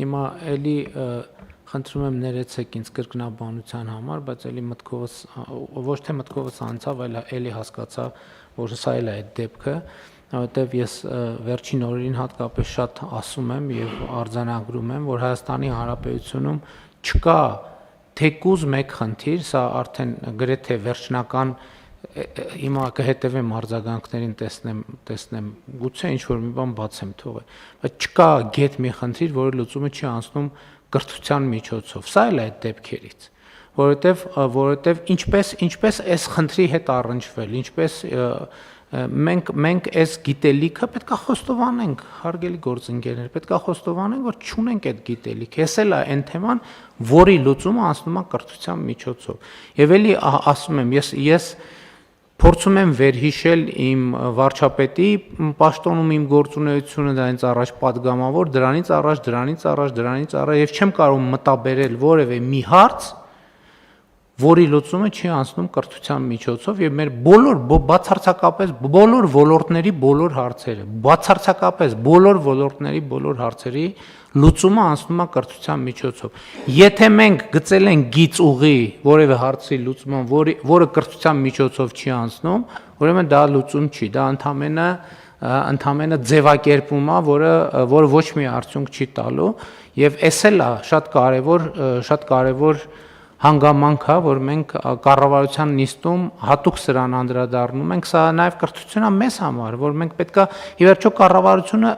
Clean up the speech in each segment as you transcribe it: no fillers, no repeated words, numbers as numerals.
Հիմա էլի խնդրում եմ ներեցեք ինձ կրկնաբանության համար, բայց էլի մտքովս ոչ թե մտքովս անցավ, այլ էլի հասկացա, որ սա էլ է այդ դեպքը, որովհետև ես վերջին օրերին հատկապես շատ ասում եմ եւ արձանագրում եմ, որ Հայաստանի Հանրապետությունում չկա թեկուզ մեկ խնդիր, սա արդեն գրեթե վերջնական հիմա կհետևեմ արձագանքներին տեսնեմ գուցե ինչ որ մի բան բացեմ թողել, բայց չկա գետ մի խնդիր, որը լուծումը չի անցնում կրթության միջոցով, սա էլ է այդ դեպքերից, որովհետև ինչպես այս խնդրի հետ առնչվել, ինչպես մենք այս գիտելիքը պետքա խոստովանենք, հարգելի գործընկերներ, պետքա խոստովանենք, որ չունենք այդ գիտելիքը, էս էլ է այն թեման, որի լուծումը անցնում է կրթության միջոցով, եւ էլի ասում եմ, ես փորձում եմ վերհիշել իմ վարչապետի պաշտոնում իմ գործունեությունը դրանից առաջ պատգամավոր, դրանից առաջ եւ չեմ կարող մտաբերել որևէ մի հարց, որի լուծումը չի անցնում կրթության միջոցով եւ մեր բացարձակապես բոլոր ոլորտների բոլոր հարցերի լուծումը անցնում է կրթության միջոցով։ Եթե մենք գծել ենք գիծ ուղի որևէ հարցի լուծման, որը կրթության միջոցով չի անցնում, ուրեմն դա լուծում չի, դա ընդամենը ձևակերպում է, որը ոչ մի արդյունք չի տալու եւ էս էլ է շատ կարեւոր հանգամանք է, որ մենք կառավարության նիստում հատուկ սրան անդրադառնում ենք, սա նաև կրթությունն է մեզ համար, որ մենք պետքա ի վերջո կառավարությունը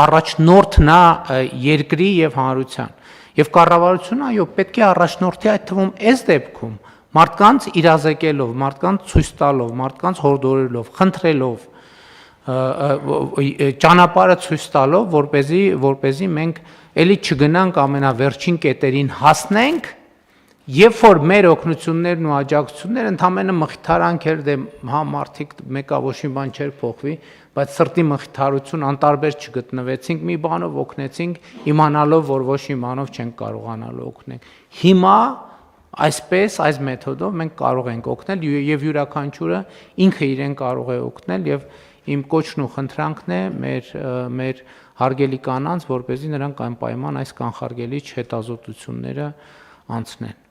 առաջնորդն է երկրի եւ հանրության։ Եվ կառավարությունը այո, պետք է առաջնորդի այդ թվում այս դեպքում մարդկանց իրազեկելով, մարդկանց ցույց տալով, մարդկանց հորդորելով, խնդրելով, ճանապարհը ցույց տալով, որպեսզի մենք էլի չգնանք ամենավերջին կետերին հասնենք, երբ որ մեր օգնություններն ու աջակցությունները ընդամենը մխիթարանքեր հա մարդիկ մեկա ոչ մի բան չէր փոխվի, բայց սրտի մխիթարություն անտարբեր չգտնվեցինք, մի բանով օգնեցինք, իմանալով, որ ոչ մի բանով չենք կարողանալու օգնել։ Հիմա այսպես այս մեթոդով մենք կարող ենք օգնել եւ յուրաքանչյուրը ինքը իրեն կարող է օգնել եւ իմ կոչն ու խնդրանքն է մեր հարգելի կանանց, որպեսզի նրանք անպայման այս կանխարգելիչ հետազոտությունները անցնեն։